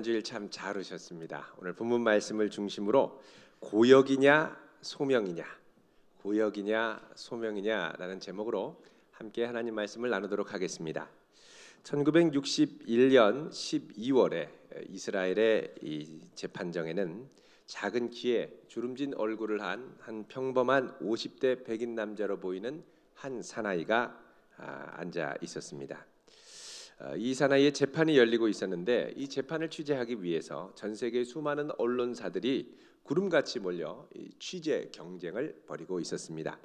주일 참 잘 오셨습니다. 오늘 본문 말씀을 중심으로 고역이냐 소명이냐, 고역이냐 소명이냐라는 제목으로 함께 하나님 말씀을 나누도록 하겠습니다. 1961년 12월에 이스라엘의 이 재판정에는 작은 키에 주름진 얼굴을 한 평범한 50대 백인 남자로 보이는 한 사나이가 앉아 있었습니다. 이 사나이의 재판이 열리고 있었는데 이 재판을 취재하기 위해서 전 세계 수많은 언론사들이 구름같이 몰려 취재 경쟁을 벌이고 있었습니다.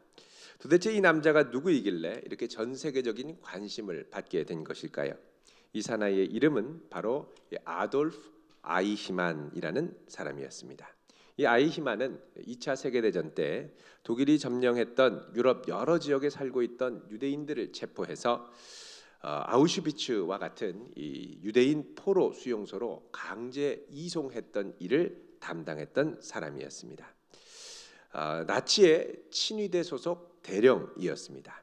도대체 이 남자가 누구이길래 이렇게 전 세계적인 관심을 받게 된 것일까요? 이 사나이의 이름은 바로 아돌프 아이히만이라는 사람이었습니다. 이 아이히만은 2차 세계대전 때 독일이 점령했던 유럽 여러 지역에 살고 있던 유대인들을 체포해서 아우슈비츠와 같은 이 유대인 포로 수용소로 강제 이송했던 일을 담당했던 사람이었습니다. 나치의 친위대 소속 대령이었습니다.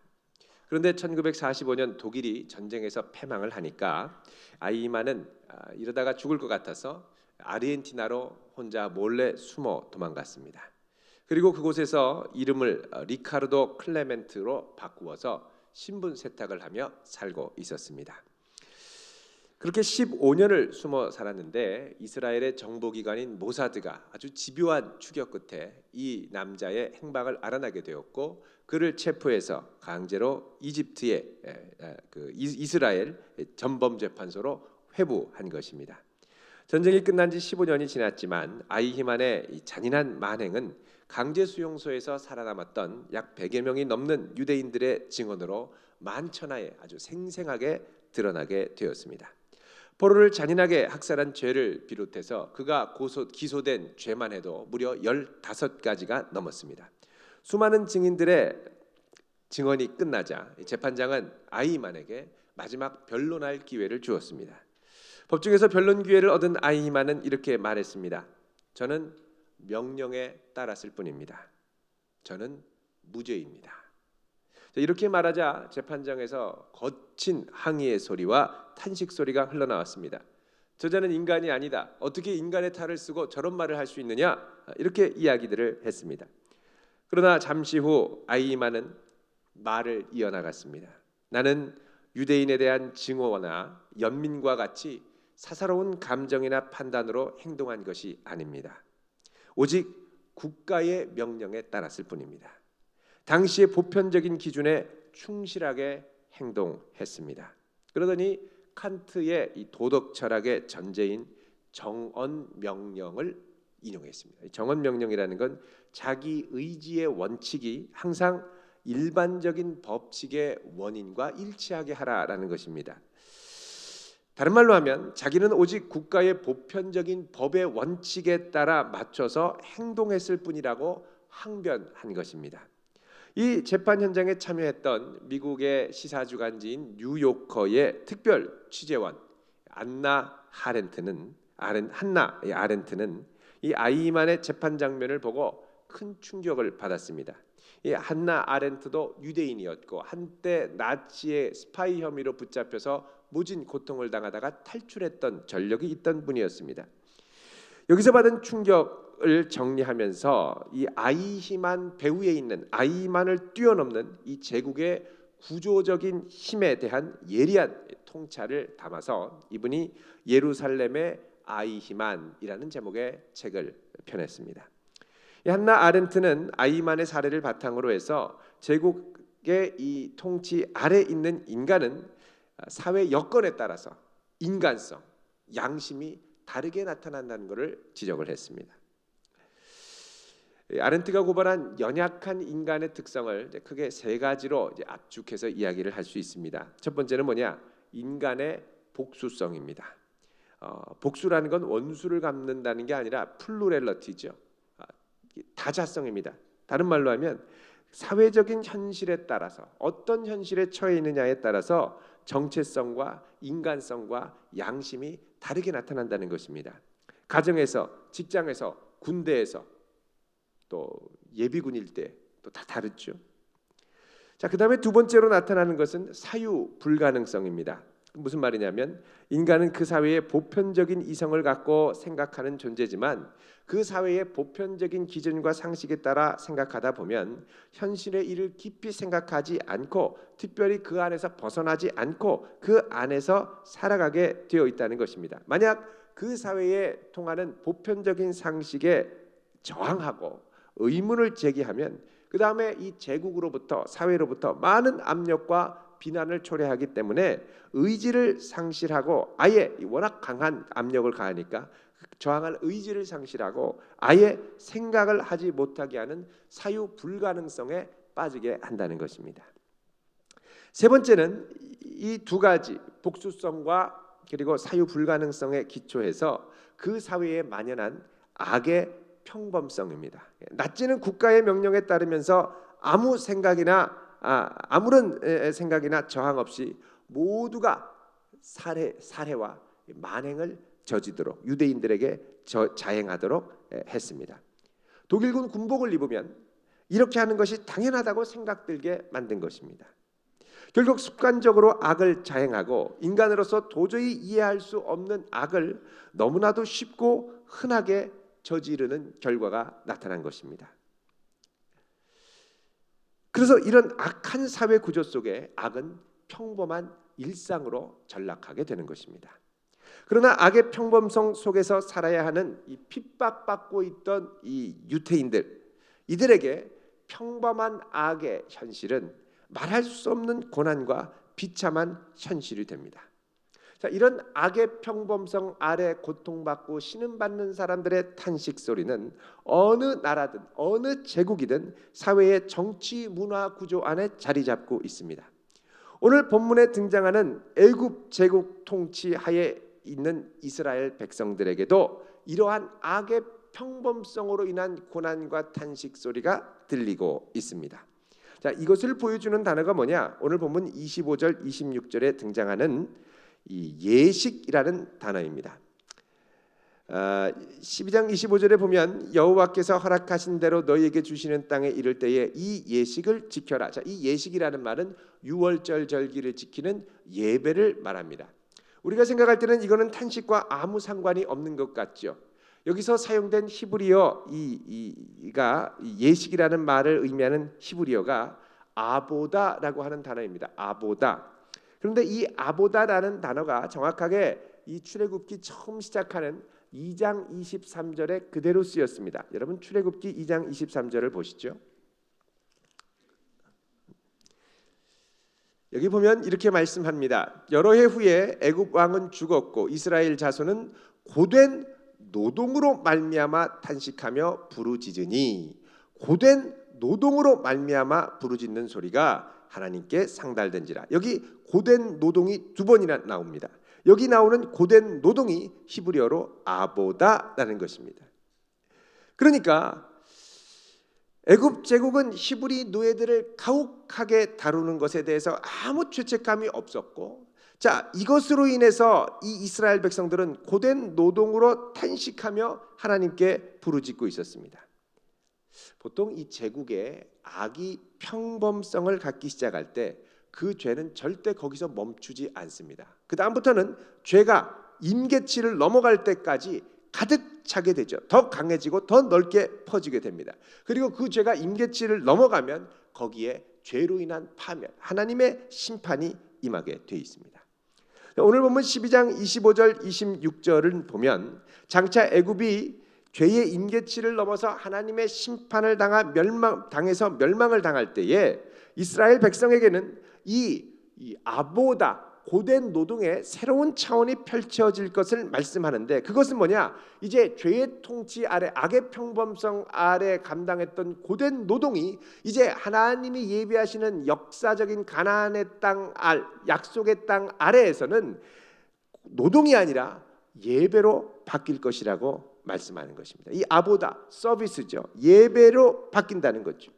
그런데 1945년 독일이 전쟁에서 패망을 하니까 아이히만은 이러다가 죽을 것 같아서 아르헨티나로 혼자 몰래 숨어 도망갔습니다. 그리고 그곳에서 이름을 리카르도 클레멘트로 바꾸어서 신분 세탁을 하며 살고 있었습니다. 그렇게 15년을 숨어 살았는데 이스라엘의 정보기관인 모사드가 아주 집요한 추격 끝에 이 남자의 행방을 알아나게 되었고 그를 체포해서 강제로 이집트의 이스라엘 전범재판소로 회부한 것입니다. 전쟁이 끝난 지 15년이 지났지만 아이히만의 이 잔인한 만행은 강제 수용소에서 살아남았던 약 100여 명이 넘는 유대인들의 증언으로 만천하에 아주 생생하게 드러나게 되었습니다. 포로를 잔인하게 학살한 죄를 비롯해서 그가 기소된 죄만 해도 무려 15가지가 넘었습니다. 수많은 증인들의 증언이 끝나자 재판장은 아이히만에게 마지막 변론할 기회를 주었습니다. 법정에서 변론 기회를 얻은 아이히만은 이렇게 말했습니다. 저는 명령에 따랐을 뿐입니다. 저는 무죄입니다. 이렇게 말하자 재판장에서 거친 항의의 소리와 탄식 소리가 흘러나왔습니다. 저자는 인간이 아니다. 어떻게 인간의 탈을 쓰고 저런 말을 할 수 있느냐? 이렇게 이야기들을 했습니다. 그러나 잠시 후 아이히만은 말을 이어나갔습니다. 나는 유대인에 대한 증오나 연민과 같이 사사로운 감정이나 판단으로 행동한 것이 아닙니다. 오직 국가의 명령에 따랐을 뿐입니다. 당시의 보편적인 기준에 충실하게 행동했습니다. 그러더니 칸트의 이 도덕 철학의 전제인 정언명령을 인용했습니다. 정언명령이라는 건 자기 의지의 원칙이 항상 일반적인 법칙의 원인과 일치하게 하라라는 것입니다. 다른 말로 하면 자기는 오직 국가의 보편적인 법의 원칙에 따라 맞춰서 행동했을 뿐이라고 항변한 것입니다. 이 재판 현장에 참여했던 미국의 시사주간지인 뉴요커의 특별 취재원 한나 아렌트는 이 아이히만의 재판 장면을 보고 큰 충격을 받았습니다. 이 한나 아렌트도 유대인이었고 한때 나치의 스파이 혐의로 붙잡혀서 무진 고통을 당하다가 탈출했던 전력이 있던 분이었습니다. 여기서 받은 충격을 정리하면서 이 아이히만 배후에 있는 아이히만을 뛰어넘는 이 제국의 구조적인 힘에 대한 예리한 통찰을 담아서 이분이 예루살렘의 아이히만이라는 제목의 책을 펴냈습니다. 이 한나 아렌트는 아이히만의 사례를 바탕으로 해서 제국의 이 통치 아래 있는 인간은 사회 여건에 따라서 인간성, 양심이 다르게 나타난다는 것을 지적을 했습니다. 아렌트가 고발한 연약한 인간의 특성을 크게 세 가지로 압축해서 이야기를 할 수 있습니다. 첫 번째는 뭐냐? 인간의 복수성입니다. 복수라는 건 원수를 갚는다는 게 아니라 플루렐러티죠. 다자성입니다. 다른 말로 하면 사회적인 현실에 따라서 어떤 현실에 처해 있느냐에 따라서 정체성과 인간성과 양심이 다르게 나타난다는 것입니다. 가정에서, 직장에서, 군대에서 또 예비군일 때 또 다 다르죠. 자, 그다음에 두 번째로 나타나는 것은 사유 불가능성입니다. 무슨 말이냐면 인간은 그 사회의 보편적인 이성을 갖고 생각하는 존재지만 그 사회의 보편적인 기준과 상식에 따라 생각하다 보면 현실의 일을 깊이 생각하지 않고 특별히 그 안에서 벗어나지 않고 그 안에서 살아가게 되어 있다는 것입니다. 만약 그 사회에 통하는 보편적인 상식에 저항하고 의문을 제기하면 그 다음에 이 제국으로부터 사회로부터 많은 압력과 비난을 초래하기 때문에 의지를 상실하고 아예 워낙 강한 압력을 가하니까 저항할 의지를 상실하고 아예 생각을 하지 못하게 하는 사유 불가능성에 빠지게 한다는 것입니다. 세 번째는 이 두 가지 복수성과 그리고 사유 불가능성에 기초해서 그 사회에 만연한 악의 평범성입니다. 나치는 국가의 명령에 따르면서 아무런 생각이나 저항 없이 모두가 살해와 만행을 저지도록 유대인들에게 자행하도록 했습니다. 독일군 군복을 입으면 이렇게 하는 것이 당연하다고 생각들게 만든 것입니다. 결국 습관적으로 악을 자행하고 인간으로서 도저히 이해할 수 없는 악을 너무나도 쉽고 흔하게 저지르는 결과가 나타난 것입니다. 그래서 이런 악한 사회 구조 속에 악은 평범한 일상으로 전락하게 되는 것입니다. 그러나 악의 평범성 속에서 살아야 하는 이 핍박받고 있던 이 유태인들, 이들에게 평범한 악의 현실은 말할 수 없는 고난과 비참한 현실이 됩니다. 자, 이런 악의 평범성 아래 고통받고 신음받는 사람들의 탄식 소리는 어느 나라든 어느 제국이든 사회의 정치 문화 구조 안에 자리 잡고 있습니다. 오늘 본문에 등장하는 애굽 제국 통치 하에 있는 이스라엘 백성들에게도 이러한 악의 평범성으로 인한 고난과 탄식 소리가 들리고 있습니다. 자, 이것을 보여주는 단어가 뭐냐? 오늘 본문 25절 26절에 등장하는 이 예식이라는 단어입니다. 12장 25절에 보면 여호와께서 허락하신 대로 너희에게 주시는 땅에 이를 때에 이 예식을 지켜라. 자, 이 예식이라는 말은 유월절 절기를 지키는 예배를 말합니다. 우리가 생각할 때는 이거는 탄식과 아무 상관이 없는 것 같죠. 여기서 사용된 히브리어 이가 예식이라는 말을 의미하는 히브리어가 아보다라고 하는 단어입니다. 아보다. 그런데 이 아보다라는 단어가 정확하게 이 출애굽기 처음 시작하는 2장 23절에 그대로 쓰였습니다. 여러분 출애굽기 2장 23절을 보시죠. 여기 보면 이렇게 말씀합니다. 여러 해 후에 애굽 왕은 죽었고 이스라엘 자손은 고된 노동으로 말미암아 탄식하며 부르짖으니 고된 노동으로 말미암아 부르짖는 소리가 하나님께 상달된지라. 여기 고된 노동이 두 번이나 나옵니다. 여기 나오는 고된 노동이 히브리어로 아보다라는 것입니다. 그러니까 애굽 제국은 히브리 노예들을 가혹하게 다루는 것에 대해서 아무 죄책감이 없었고, 자, 이것으로 인해서 이 이스라엘 백성들은 고된 노동으로 탄식하며 하나님께 부르짖고 있었습니다. 보통 이 제국의 악이 평범성을 갖기 시작할 때 그 죄는 절대 거기서 멈추지 않습니다. 그 다음부터는 죄가 임계치를 넘어갈 때까지 가득 차게 되죠. 더 강해지고 더 넓게 퍼지게 됩니다. 그리고 그 죄가 임계치를 넘어가면 거기에 죄로 인한 파멸, 하나님의 심판이 임하게 되어 있습니다. 오늘 보면 12장 25절 26절을 보면 장차 애굽이 죄의 임계치를 넘어서 하나님의 심판을 당해서 멸망을 당할 때에 이스라엘 백성에게는 이 아보다 고된 노동의 새로운 차원이 펼쳐질 것을 말씀하는데, 그것은 뭐냐? 이제 죄의 통치 아래, 악의 평범성 아래 감당했던 고된 노동이 이제 하나님이 예비하시는 역사적인 가나안의 땅, 약속의 땅 아래에서는 노동이 아니라 예배로 바뀔 것이라고 말씀하는 것입니다. 이 아보다 서비스죠. 예배로 바뀐다는 거죠.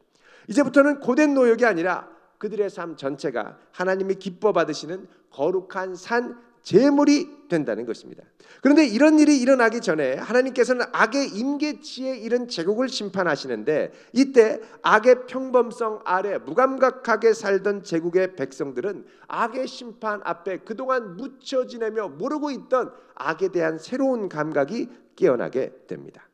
이제부터는 고된 노역이 아니라 그들의 삶 전체가 하나님이 기뻐 받으시는 거룩한 산 제물이 된다는 것입니다. 그런데 이런 일이 일어나기 전에 하나님께서는 악의 임계치에 이른 제국을 심판하시는데, 이때 악의 평범성 아래 무감각하게 살던 제국의 백성들은 악의 심판 앞에 그동안 묻혀 지내며 모르고 있던 악에 대한 새로운 감각이 깨어나게 됩니다.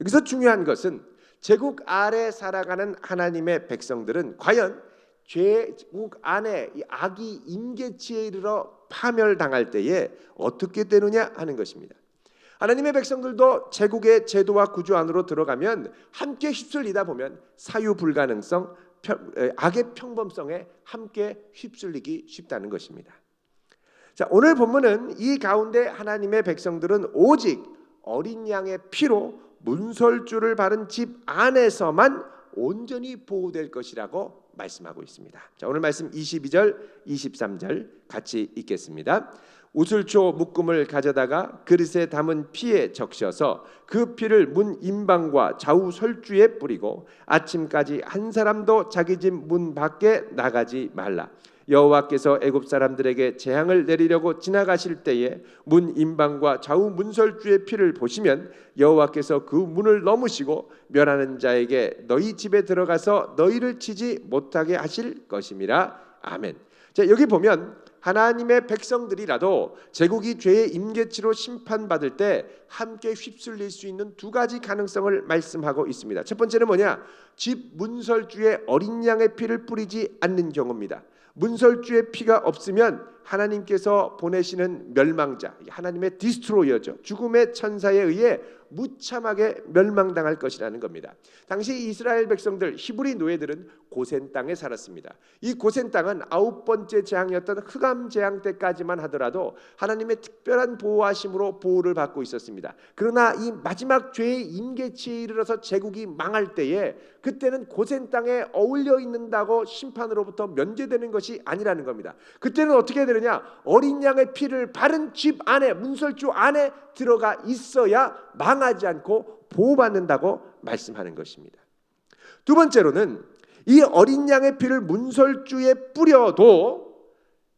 여기서 중요한 것은 제국 아래 살아가는 하나님의 백성들은 과연 제국 안에 이 악이 임계치에 이르러 파멸당할 때에 어떻게 되느냐 하는 것입니다. 하나님의 백성들도 제국의 제도와 구조 안으로 들어가면 함께 휩쓸리다 보면 사유 불가능성, 악의 평범성에 함께 휩쓸리기 쉽다는 것입니다. 자, 오늘 본문은 이 가운데 하나님의 백성들은 오직 어린 양의 피로 문설주를 바른 집 안에서만 온전히 보호될 것이라고 말씀하고 있습니다. 자, 오늘 말씀 22절, 23절 같이 읽겠습니다. 우슬초 묶음을 가져다가 그릇에 담은 피에 적셔서 그 피를 문 임방과 좌우 설주에 뿌리고 아침까지 한 사람도 자기 집 문 밖에 나가지 말라. 여호와께서 애굽 사람들에게 재앙을 내리려고 지나가실 때에 문 임방과 좌우 문설주의 피를 보시면 여호와께서 그 문을 넘으시고 멸하는 자에게 너희 집에 들어가서 너희를 치지 못하게 하실 것임이라. 아멘. 자, 여기 보면 하나님의 백성들이라도 제국이 죄의 임계치로 심판받을 때 함께 휩쓸릴 수 있는 두 가지 가능성을 말씀하고 있습니다. 첫 번째는 뭐냐? 집 문설주에 어린 양의 피를 뿌리지 않는 경우입니다. 문설주의 피가 없으면 하나님께서 보내시는 멸망자, 하나님의 디스트로이어죠. 죽음의 천사에 의해 무참하게 멸망당할 것이라는 겁니다. 당시 이스라엘 백성들, 히브리 노예들은 고센 땅에 살았습니다. 이 고센 땅은 9번째 재앙이었던 흑암 재앙 때까지만 하더라도 하나님의 특별한 보호하심으로 보호를 받고 있었습니다. 그러나 이 마지막 죄의 임계치에 이르러서 제국이 망할 때에 그때는 고센 땅에 어울려 있는다고 심판으로부터 면제되는 것이 아니라는 겁니다. 그때는 어떻게 되느냐? 어린 양의 피를 바른 집 안에, 문설주 안에 들어가 있어야 망하지 않고 보호받는다고 말씀하는 것입니다. 두 번째로는 이 어린 양의 피를 문설주에 뿌려도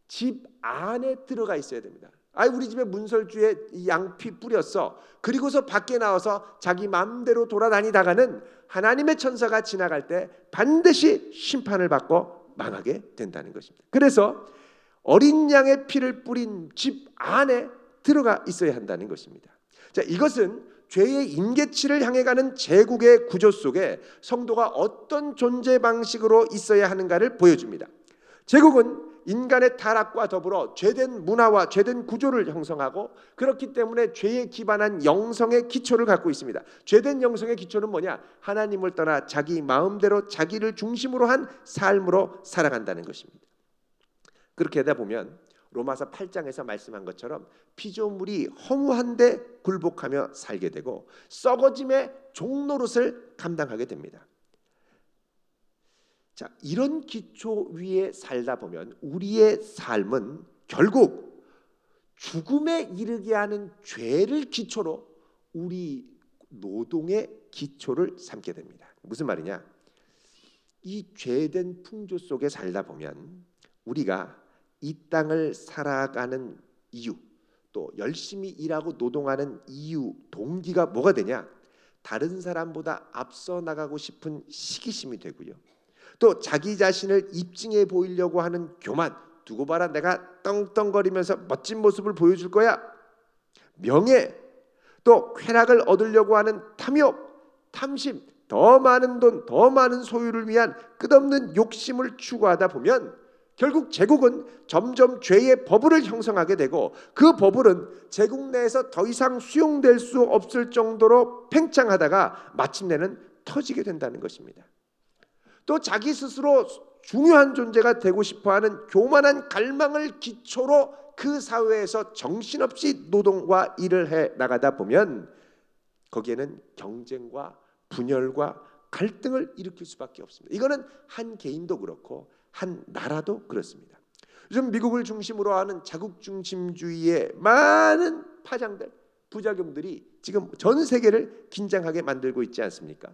집 안에 들어가 있어야 됩니다. 우리 집에 문설주에 양피 뿌렸어. 그리고서 밖에 나와서 자기 마음대로 돌아다니다가는 하나님의 천사가 지나갈 때 반드시 심판을 받고 망하게 된다는 것입니다. 그래서 어린 양의 피를 뿌린 집 안에 들어가 있어야 한다는 것입니다. 자, 이것은 죄의 임계치를 향해 가는 제국의 구조 속에 성도가 어떤 존재 방식으로 있어야 하는가를 보여줍니다. 제국은 인간의 타락과 더불어 죄된 문화와 죄된 구조를 형성하고, 그렇기 때문에 죄에 기반한 영성의 기초를 갖고 있습니다. 죄된 영성의 기초는 뭐냐? 하나님을 떠나 자기 마음대로 자기를 중심으로 한 삶으로 살아간다는 것입니다. 그렇게 하다 보면 로마서 8장에서 말씀한 것처럼 피조물이 허무한데 굴복하며 살게 되고 썩어짐의 종노릇을 감당하게 됩니다. 자, 이런 기초 위에 살다 보면 우리의 삶은 결국 죽음에 이르게 하는 죄를 기초로 우리 노동의 기초를 삼게 됩니다. 무슨 말이냐? 이 죄된 풍조 속에 살다 보면 우리가 이 땅을 살아가는 이유, 또 열심히 일하고 노동하는 이유, 동기가 뭐가 되냐? 다른 사람보다 앞서 나가고 싶은 시기심이 되고요. 또 자기 자신을 입증해 보이려고 하는 교만, 두고 봐라 내가 떵떵거리면서 멋진 모습을 보여줄 거야. 명예, 또 쾌락을 얻으려고 하는 탐욕, 탐심, 더 많은 돈, 더 많은 소유를 위한 끝없는 욕심을 추구하다 보면 결국 제국은 점점 죄의 버블을 형성하게 되고, 그 버블은 제국 내에서 더 이상 수용될 수 없을 정도로 팽창하다가 마침내는 터지게 된다는 것입니다. 또 자기 스스로 중요한 존재가 되고 싶어하는 교만한 갈망을 기초로 그 사회에서 정신없이 노동과 일을 해 나가다 보면 거기에는 경쟁과 분열과 갈등을 일으킬 수밖에 없습니다. 이거는 한 개인도 그렇고 한 나라도 그렇습니다. 요즘 미국을 중심으로 하는 자국중심주의의 많은 파장들, 부작용들이 지금 전 세계를 긴장하게 만들고 있지 않습니까?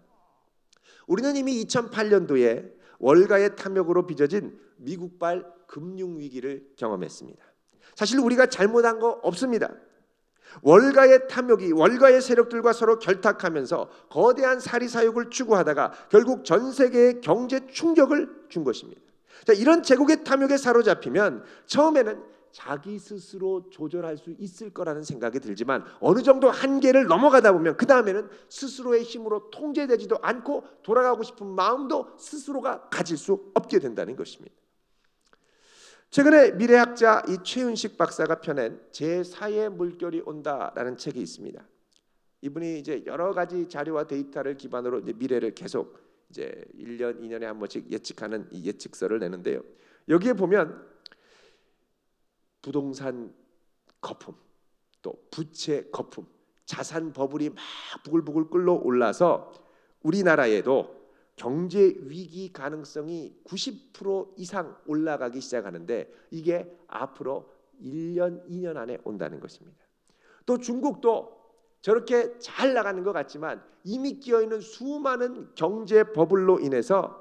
우리는 이미 2008년도에 월가의 탐욕으로 빚어진 미국발 금융위기를 경험했습니다. 사실 우리가 잘못한 거 없습니다. 월가의 탐욕이 월가의 세력들과 서로 결탁하면서 거대한 사리사욕을 추구하다가 결국 전 세계에 경제 충격을 준 것입니다. 자, 이런 제국의 탐욕에 사로잡히면 처음에는 자기 스스로 조절할 수 있을 거라는 생각이 들지만 어느 정도 한계를 넘어가다 보면 그 다음에는 스스로의 힘으로 통제되지도 않고 돌아가고 싶은 마음도 스스로가 가질 수 없게 된다는 것입니다. 최근에 미래학자 이 최윤식 박사가 펴낸 제4의 물결이 온다라는 책이 있습니다. 이분이 이제 여러 가지 자료와 데이터를 기반으로 이제 미래를 계속 이제 1년, 2년에 한 번씩 예측하는 이 예측서를 내는데요. 여기에 보면 부동산 거품, 또 부채 거품, 자산 버블이 막 부글부글 끓어올라서 우리나라에도 경제 위기 가능성이 90% 이상 올라가기 시작하는데 이게 앞으로 1년, 2년 안에 온다는 것입니다. 또 중국도 저렇게 잘 나가는 것 같지만 이미 끼어있는 수많은 경제 버블로 인해서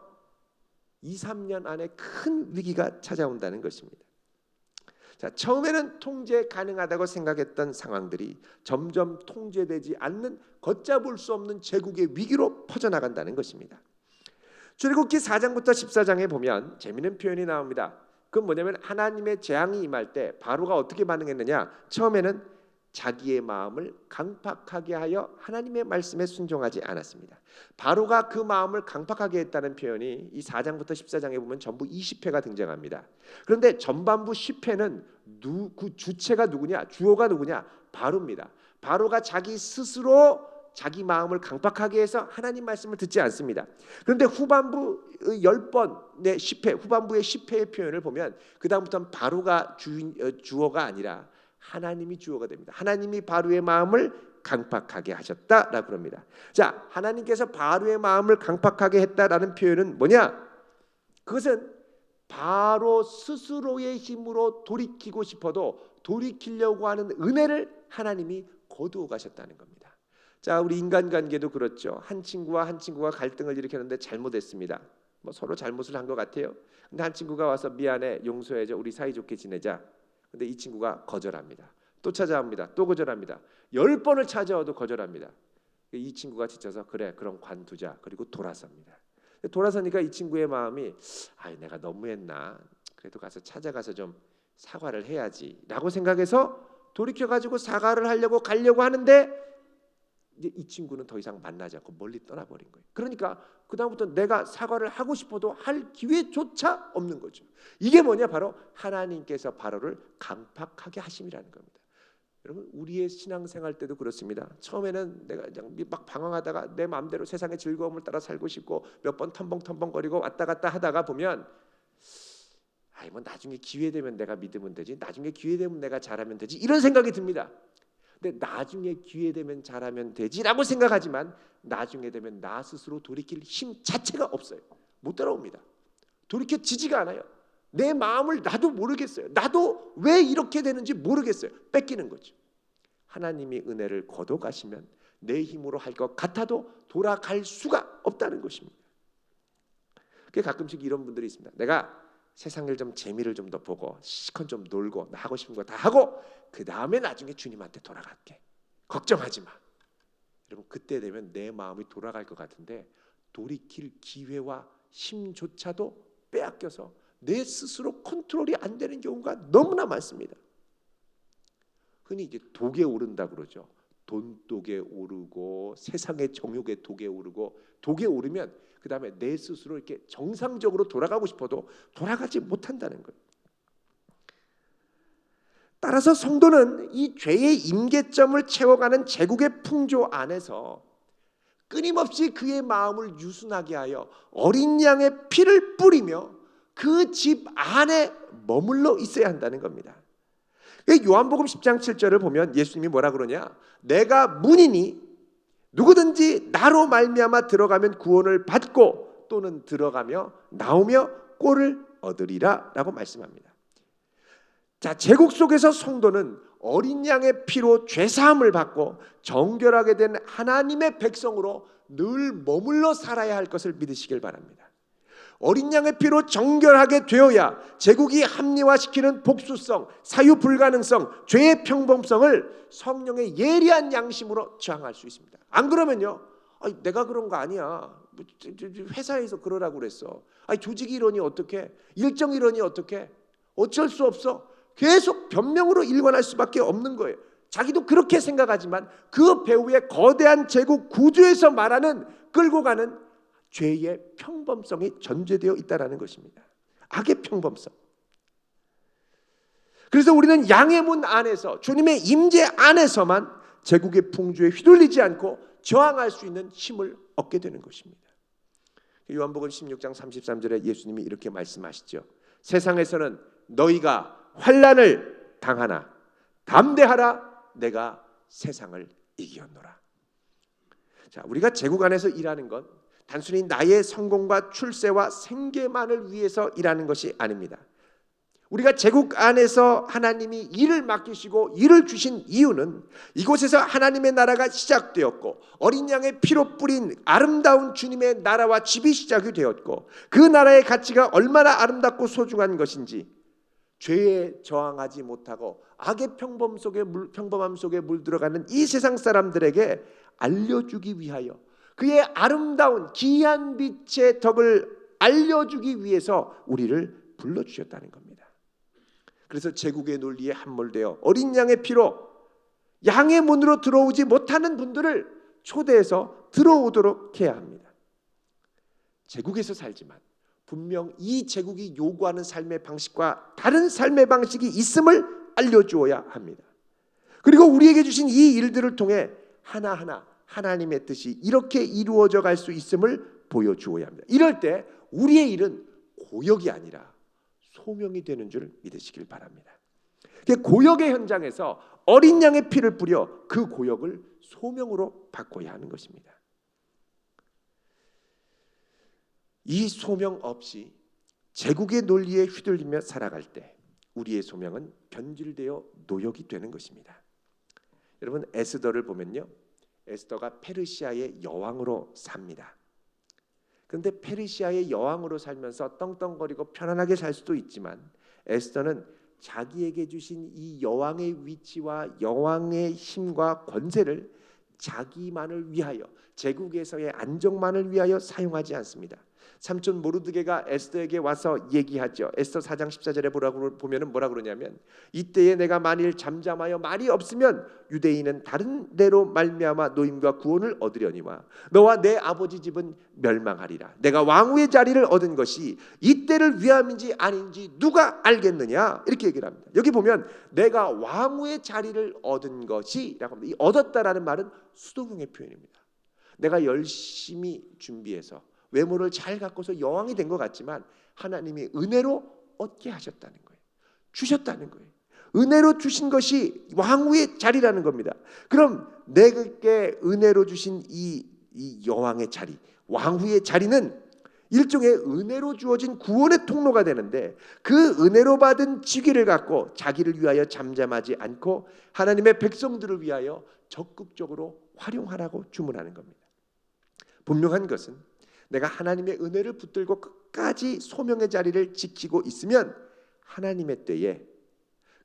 2, 3년 안에 큰 위기가 찾아온다는 것입니다. 자, 처음에는 통제 가능하다고 생각했던 상황들이 점점 통제되지 않는 걷잡을 수 없는 제국의 위기로 퍼져나간다는 것입니다. 출애굽기 4장부터 14장에 보면 재미있는 표현이 나옵니다. 그건 뭐냐면 하나님의 재앙이 임할 때 바로가 어떻게 반응했느냐. 처음에는 자기의 마음을 강팍하게 하여 하나님의 말씀에 순종하지 않았습니다. 바로가 그 마음을 강팍하게 했다는 표현이 이 4장부터 14장에 보면 전부 20회가 등장합니다. 그런데 전반부 10회는 그 주체가 누구냐? 주어가 누구냐? 바로입니다. 바로가 자기 스스로 자기 마음을 강팍하게 해서 하나님 말씀을 듣지 않습니다. 그런데 후반부 10번의 10회, 후반부의 10회의 표현을 보면 그 다음부터는 바로가 주어가 아니라 하나님이 주어가 됩니다. 하나님이 바로의 마음을 강팍하게 하셨다라고 그럽니다. 자, 하나님께서 바로의 마음을 강팍하게 했다라는 표현은 뭐냐? 그것은 바로 스스로의 힘으로 돌이키고 싶어도 돌이키려고 하는 은혜를 하나님이 거두어 가셨다는 겁니다. 자, 우리 인간관계도 그렇죠. 한 친구와 한 친구가 갈등을 일으켰는데 잘못했습니다. 뭐 서로 잘못을 한 것 같아요. 근데 한 친구가 와서 미안해, 용서해줘, 우리 사이좋게 지내자. 근데 이 친구가 거절합니다. 또 찾아옵니다. 또 거절합니다. 10번을 찾아와도 거절합니다. 이 친구가 지쳐서 그래, 그럼 관두자. 그리고 돌아섭니다. 돌아서니까 이 친구의 마음이 내가 너무했나. 그래도 가서 찾아가서 좀 사과를 해야지라고 생각해서 돌이켜가지고 사과를 하려고 가려고 하는데 이제 이 친구는 더 이상 만나지 않고 멀리 떠나버린 거예요. 그러니까 그 다음부터 내가 사과를 하고 싶어도 할 기회조차 없는 거죠. 이게 뭐냐? 바로 하나님께서 바로를 강팍하게 하심이라는 겁니다. 여러분, 우리의 신앙생활 때도 그렇습니다. 처음에는 내가 그냥 막 방황하다가 내 마음대로 세상의 즐거움을 따라 살고 싶고 몇 번 텀벙텀벙거리고 왔다 갔다 하다가 보면 뭐 나중에 기회 되면 내가 믿으면 되지, 나중에 기회 되면 내가 잘하면 되지, 이런 생각이 듭니다. 근데 나중에 기회 되면 잘하면 되지라고 생각하지만 나중에 되면 나 스스로 돌이킬 힘 자체가 없어요. 못 따라옵니다. 돌이켜지지가 않아요. 내 마음을 나도 모르겠어요. 나도 왜 이렇게 되는지 모르겠어요. 뺏기는 거죠. 하나님이 은혜를 거둬 가시면 내 힘으로 할 것 같아도 돌아갈 수가 없다는 것입니다. 가끔씩 이런 분들이 있습니다. 내가 세상을 좀 재미를 좀 더 보고 시컷 좀 놀고 나 하고 싶은 거 다 하고 그 다음에 나중에 주님한테 돌아갈게. 걱정하지 마. 여러분, 그때 되면 내 마음이 돌아갈 것 같은데 돌이킬 기회와 힘조차도 빼앗겨서 내 스스로 컨트롤이 안 되는 경우가 너무나 많습니다. 흔히 이제 독에 오른다 그러죠. 돈독에 오르고 세상의 정욕의 독에 오르고, 독에 오르면 그 다음에 내 스스로 이렇게 정상적으로 돌아가고 싶어도 돌아가지 못한다는 거예요. 따라서 성도는 이 죄의 임계점을 채워가는 제국의 풍조 안에서 끊임없이 그의 마음을 유순하게 하여 어린 양의 피를 뿌리며 그 집 안에 머물러 있어야 한다는 겁니다. 요한복음 10장 7절을 보면 예수님이 뭐라 그러냐? 내가 문이니 누구든지 나로 말미암아 들어가면 구원을 받고 또는 들어가며 나오며 꼴을 얻으리라 라고 말씀합니다. 자, 제국 속에서 성도는 어린 양의 피로 죄사함을 받고 정결하게 된 하나님의 백성으로 늘 머물러 살아야 할 것을 믿으시길 바랍니다. 어린 양의 피로 정결하게 되어야 제국이 합리화시키는 복수성, 사유 불가능성, 죄의 평범성을 성령의 예리한 양심으로 저항할 수 있습니다. 안 그러면요, 내가 그런 거 아니야, 회사에서 그러라고 그랬어, 조직이 이러니 어떡해, 일정이 이러니 어떡해, 어쩔 수 없어, 계속 변명으로 일관할 수밖에 없는 거예요. 자기도 그렇게 생각하지만 그 배후에 거대한 제국 구조에서 말하는 끌고 가는 죄의 평범성이 전제되어 있다는 것입니다. 악의 평범성. 그래서 우리는 양의 문 안에서, 주님의 임재 안에서만 제국의 풍조에 휘둘리지 않고 저항할 수 있는 힘을 얻게 되는 것입니다. 요한복음 16장 33절에 예수님이 이렇게 말씀하시죠. 세상에서는 너희가 환난을 당하나 담대하라, 내가 세상을 이기었노라. 자, 우리가 제국 안에서 일하는 건 단순히 나의 성공과 출세와 생계만을 위해서 일하는 것이 아닙니다. 우리가 제국 안에서 하나님이 일을 맡기시고 일을 주신 이유는 이곳에서 하나님의 나라가 시작되었고 어린 양의 피로 뿌린 아름다운 주님의 나라와 집이 시작이 되었고 그 나라의 가치가 얼마나 아름답고 소중한 것인지 죄에 저항하지 못하고 악의 평범함 속에 물들어가는 이 세상 사람들에게 알려주기 위하여, 그의 아름다운 기이한 빛의 덕을 알려주기 위해서 우리를 불러주셨다는 겁니다. 그래서 제국의 논리에 함몰되어 어린 양의 피로 양의 문으로 들어오지 못하는 분들을 초대해서 들어오도록 해야 합니다. 제국에서 살지만 분명 이 제국이 요구하는 삶의 방식과 다른 삶의 방식이 있음을 알려주어야 합니다. 그리고 우리에게 주신 이 일들을 통해 하나하나 하나님의 뜻이 이렇게 이루어져 갈 수 있음을 보여주어야 합니다. 이럴 때 우리의 일은 고역이 아니라 소명이 되는 줄 믿으시길 바랍니다. 고역의 현장에서 어린 양의 피를 뿌려 그 고역을 소명으로 바꿔야 하는 것입니다. 이 소명 없이 제국의 논리에 휘둘리며 살아갈 때 우리의 소명은 변질되어 노역이 되는 것입니다. 여러분, 에스더를 보면요, 에스더가 페르시아의 여왕으로 삽니다. 그런데 페르시아의 여왕으로 살면서 떵떵거리고 편안하게 살 수도 있지만 에스더는 자기에게 주신 이 여왕의 위치와 여왕의 힘과 권세를 자기만을 위하여, 제국에서의 안정만을 위하여 사용하지 않습니다. 삼촌 모르드게가 에스더에게 와서 얘기하죠. 에스더 4장 14절에 보면은 뭐라 그러냐면, 이때에 내가 만일 잠잠하여 말이 없으면 유대인은 다른 데로 말미암아 노임과 구원을 얻으려니와 너와 내 아버지 집은 멸망하리라. 내가 왕후의 자리를 얻은 것이 이때를 위함인지 아닌지 누가 알겠느냐, 이렇게 얘기를 합니다. 여기 보면 내가 왕후의 자리를 얻은 것이라고 합니다. 이 얻었다라는 말은 수동형의 표현입니다. 내가 열심히 준비해서 외모를 잘 갖고서 여왕이 된 것 같지만 하나님이 은혜로 얻게 하셨다는 거예요. 주셨다는 거예요. 은혜로 주신 것이 왕후의 자리라는 겁니다. 그럼 내게 은혜로 주신 이 여왕의 자리, 왕후의 자리는 일종의 은혜로 주어진 구원의 통로가 되는데, 그 은혜로 받은 직위를 갖고 자기를 위하여 잠잠하지 않고 하나님의 백성들을 위하여 적극적으로 활용하라고 주문하는 겁니다. 분명한 것은 내가 하나님의 은혜를 붙들고 끝까지 소명의 자리를 지키고 있으면 하나님의 때에,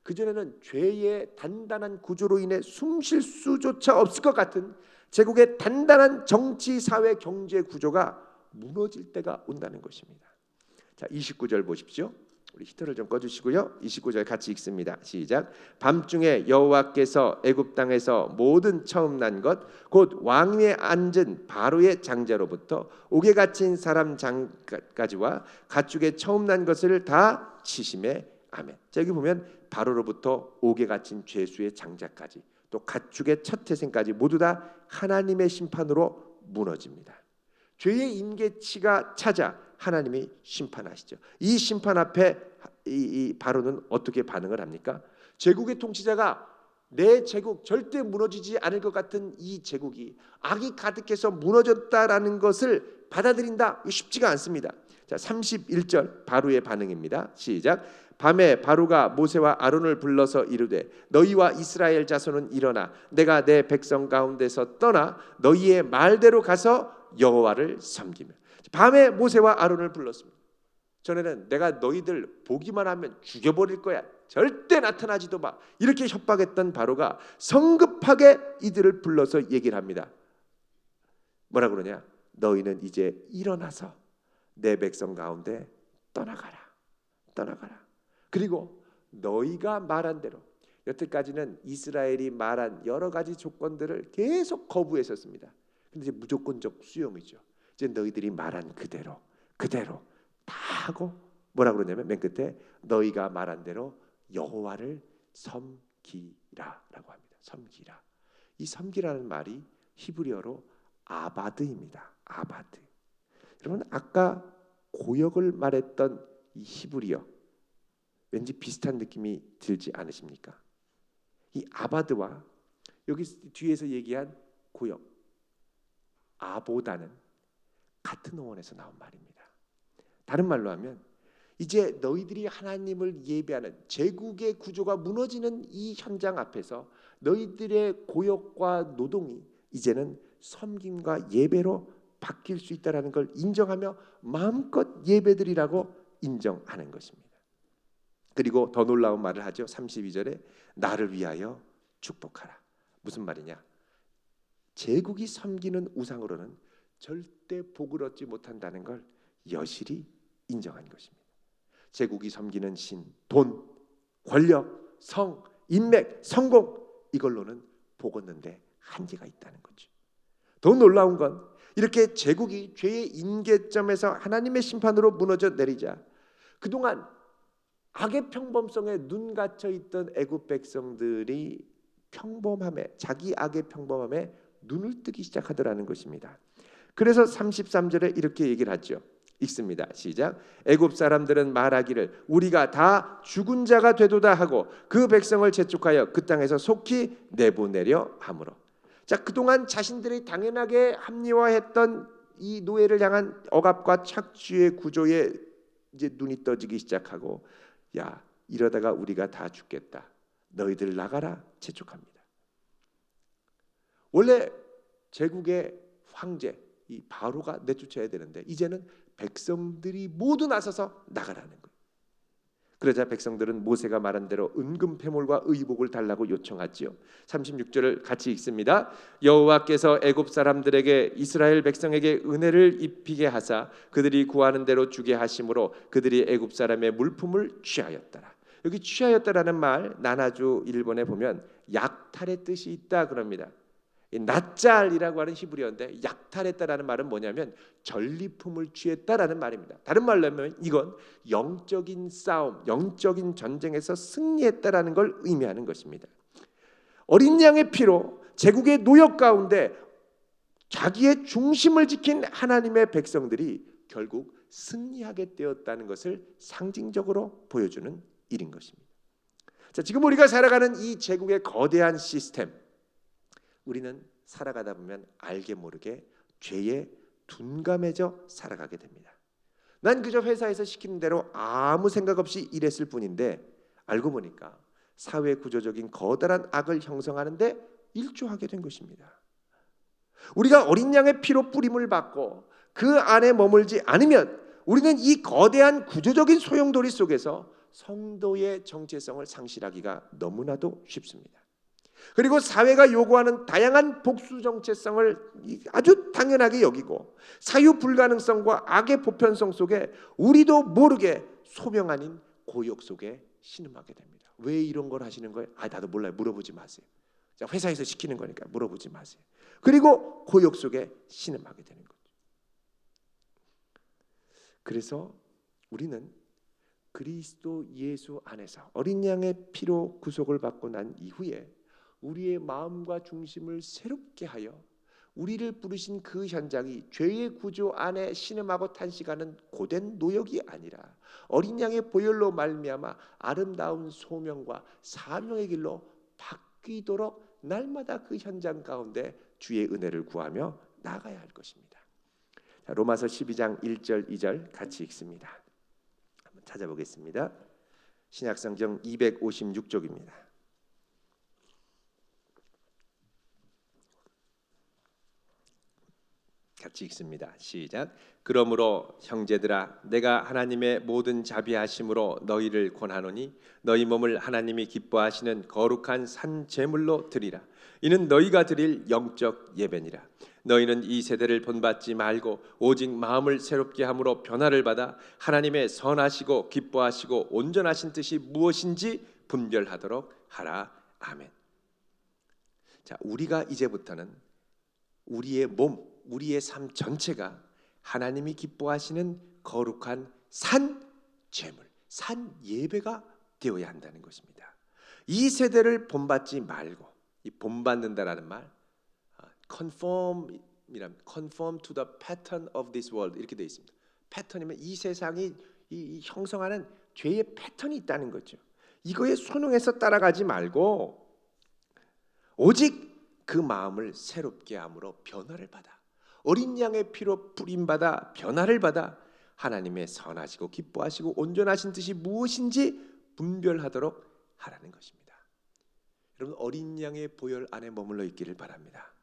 그전에는 죄의 단단한 구조로 인해 숨 쉴 수조차 없을 것 같은 제국의 단단한 정치, 사회, 경제 구조가 무너질 때가 온다는 것입니다. 자, 29절 보십시오. 우리 히터를 좀 꺼주시고요. 29절 같이 읽습니다. 시작. 밤중에 여호와께서 애굽 땅에서 모든 처음 난 것 곧 왕 위에 앉은 바로의 장자로부터 옥에 갇힌 사람 장까지와 가축의 처음 난 것을 다 치심에 아멘. 자, 여기 보면 바로로부터 옥에 갇힌 죄수의 장자까지 또 가축의 첫 태생까지 모두 다 하나님의 심판으로 무너집니다. 죄의 임계치가 찾아 하나님이 심판하시죠. 이 심판 앞에 이 바로는 어떻게 반응을 합니까? 제국의 통치자가 내 제국 절대 무너지지 않을 것 같은 이 제국이 악이 가득해서 무너졌다라는 것을 받아들인다. 이거 쉽지가 않습니다. 자, 31절 바로의 반응입니다. 시작. 밤에 바로가 모세와 아론을 불러서 이르되 너희와 이스라엘 자손은 일어나 내가 내 백성 가운데서 떠나 너희의 말대로 가서 여호와를 섬기며. 밤에 모세와 아론을 불렀습니다. 전에는 내가 너희들 보기만 하면 죽여버릴 거야. 절대 나타나지도 마. 이렇게 협박했던 바로가 성급하게 이들을 불러서 얘기를 합니다. 뭐라 그러냐? 너희는 이제 일어나서 내 백성 가운데 떠나가라. 떠나가라. 그리고 너희가 말한 대로 여태까지는 이스라엘이 말한 여러 가지 조건들을 계속 거부했었습니다. 근데 이제 무조건적 수용이죠. 이제 너희들이 말한 그대로 다 하고 뭐라 그러냐면 맨 끝에 너희가 말한 대로 여호와를 섬기라라고 합니다. 섬기라. 이 섬기라는 말이 히브리어로 아바드입니다. 아바드. 여러분 아까 고역을 말했던 이 히브리어 왠지 비슷한 느낌이 들지 않으십니까? 이 아바드와 여기 뒤에서 얘기한 고역 아보다는 같은 어원에서 나온 말입니다. 다른 말로 하면 이제 너희들이 하나님을 예배하는 제국의 구조가 무너지는 이 현장 앞에서 너희들의 고역과 노동이 이제는 섬김과 예배로 바뀔 수 있다는 걸 인정하며 마음껏 예배드리라고 인정하는 것입니다. 그리고 더 놀라운 말을 하죠. 32절에 나를 위하여 축복하라. 무슨 말이냐? 제국이 섬기는 우상으로는 절대 복을 얻지 못한다는 걸 여실히 인정한 것입니다. 제국이 섬기는 신, 돈, 권력, 성, 인맥, 성공 이걸로는 복 얻는데 한계가 있다는 거죠. 더 놀라운 건 이렇게 제국이 죄의 임계점에서 하나님의 심판으로 무너져 내리자 그동안 악의 평범성에 눈 갇혀 있던 애굽 백성들이 평범함에 자기 악의 평범함에 눈을 뜨기 시작하더라는 것입니다. 그래서 33절에 이렇게 얘기를 하죠. 읽습니다. 시작. 애굽 사람들은 말하기를 우리가 다 죽은 자가 되도다 하고 그 백성을 재촉하여 그 땅에서 속히 내보내려 함으로. 자, 그동안 자신들이 당연하게 합리화했던 이 노예를 향한 억압과 착취의 구조에 이제 눈이 떠지기 시작하고 야, 이러다가 우리가 다 죽겠다. 너희들 나가라 재촉합니다. 원래 제국의 황제 이 바로가 내쫓아야 되는데 이제는 백성들이 모두 나서서 나가라는 거예요. 그러자 백성들은 모세가 말한 대로 은금 패물과 의복을 달라고 요청하지요. 36절을 같이 읽습니다. 여호와께서 애굽 사람들에게 이스라엘 백성에게 은혜를 입히게 하사 그들이 구하는 대로 주게 하심으로 그들이 애굽 사람의 물품을 취하였더라. 여기 취하였다라는 말 나나주 일본에 보면 약탈의 뜻이 있다 그럽니다. 낫잘이라고 하는 히브리어인데 약탈했다라는 말은 뭐냐면 전리품을 취했다라는 말입니다. 다른 말로 하면 이건 영적인 싸움, 영적인 전쟁에서 승리했다라는 걸 의미하는 것입니다. 어린 양의 피로 제국의 노역 가운데 자기의 중심을 지킨 하나님의 백성들이 결국 승리하게 되었다는 것을 상징적으로 보여주는 일인 것입니다. 자, 지금 우리가 살아가는 이 제국의 거대한 시스템 우리는 살아가다 보면 알게 모르게 죄에 둔감해져 살아가게 됩니다. 난 그저 회사에서 시키는 대로 아무 생각 없이 일했을 뿐인데 알고 보니까 사회 구조적인 거대한 악을 형성하는데 일조하게 된 것입니다. 우리가 어린 양의 피로 뿌림을 받고 그 안에 머물지 않으면 우리는 이 거대한 구조적인 소용돌이 속에서 성도의 정체성을 상실하기가 너무나도 쉽습니다. 그리고 사회가 요구하는 다양한 복수 정체성을 아주 당연하게 여기고 사유 불가능성과 악의 보편성 속에 우리도 모르게 소명 아닌 고역 속에 신음하게 됩니다. 왜 이런 걸 하시는 거예요? 나도 몰라요. 물어보지 마세요. 자, 회사에서 시키는 거니까 물어보지 마세요. 그리고 고역 속에 신음하게 되는 거죠. 그래서 우리는 그리스도 예수 안에서 어린 양의 피로 구속을 받고 난 이후에 우리의 마음과 중심을 새롭게 하여 우리를 부르신 그 현장이 죄의 구조 안에 신음하고 탄식하는 고된 노역이 아니라 어린 양의 보혈로 말미암아 아름다운 소명과 사명의 길로 바뀌도록 날마다 그 현장 가운데 주의 은혜를 구하며 나아가야 할 것입니다. 자, 로마서 12장 1절 2절 같이 읽습니다. 한번 찾아보겠습니다. 신약성경 256쪽입니다. 같이 읽습니다. 시작. 그러므로 형제들아 내가 하나님의 모든 자비하심으로 너희를 권하노니 너희 몸을 하나님이 기뻐하시는 거룩한 산 제물로 드리라. 이는 너희가 드릴 영적 예배니라. 너희는 이 세대를 본받지 말고 오직 마음을 새롭게 함으로 변화를 받아 하나님의 선하시고 기뻐하시고 온전하신 뜻이 무엇인지 분별하도록 하라. 아멘. 자, 우리가 이제부터는 우리의 몸, 우리의 삶 전체가 하나님이 기뻐하시는 거룩한 산 제물, 산 예배가 되어야 한다는 것입니다. 이 세대를 본받지 말고, 이 본받는다라는 말, conform to the pattern of this world 이렇게 되어 있습니다. 패턴이면 이 세상이 이 형성하는 죄의 패턴이 있다는 거죠. 이거에 순응해서 따라가지 말고 오직 그 마음을 새롭게 함으로 변화를 받아 어린 양의 피로 뿌림받아 변화를 받아 하나님의 선하시고 기뻐하시고 온전하신 뜻이 무엇인지 분별하도록 하라는 것입니다. 여러분 어린 양의 보혈 안에 머물러 있기를 바랍니다.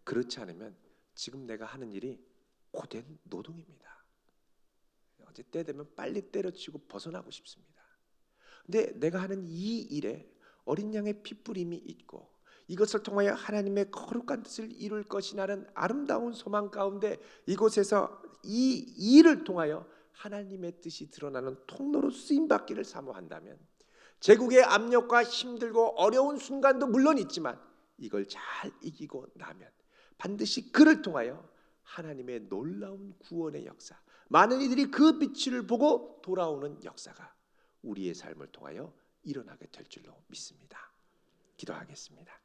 그렇지 않으면 지금 내가 하는 일이 고된 노동입니다. 어제 때 되면 빨리 때려치고 벗어나고 싶습니다. 근데 내가 하는 이 일에 어린 양의 피뿌림이 있고 이것을 통하여 하나님의 거룩한 뜻을 이룰 것이라는 아름다운 소망 가운데 이곳에서 이 일을 통하여 하나님의 뜻이 드러나는 통로로 쓰임받기를 사모한다면 제국의 압력과 힘들고 어려운 순간도 물론 있지만 이걸 잘 이기고 나면 반드시 그를 통하여 하나님의 놀라운 구원의 역사, 많은 이들이 그 빛을 보고 돌아오는 역사가 우리의 삶을 통하여 일어나게 될 줄로 믿습니다. 기도하겠습니다.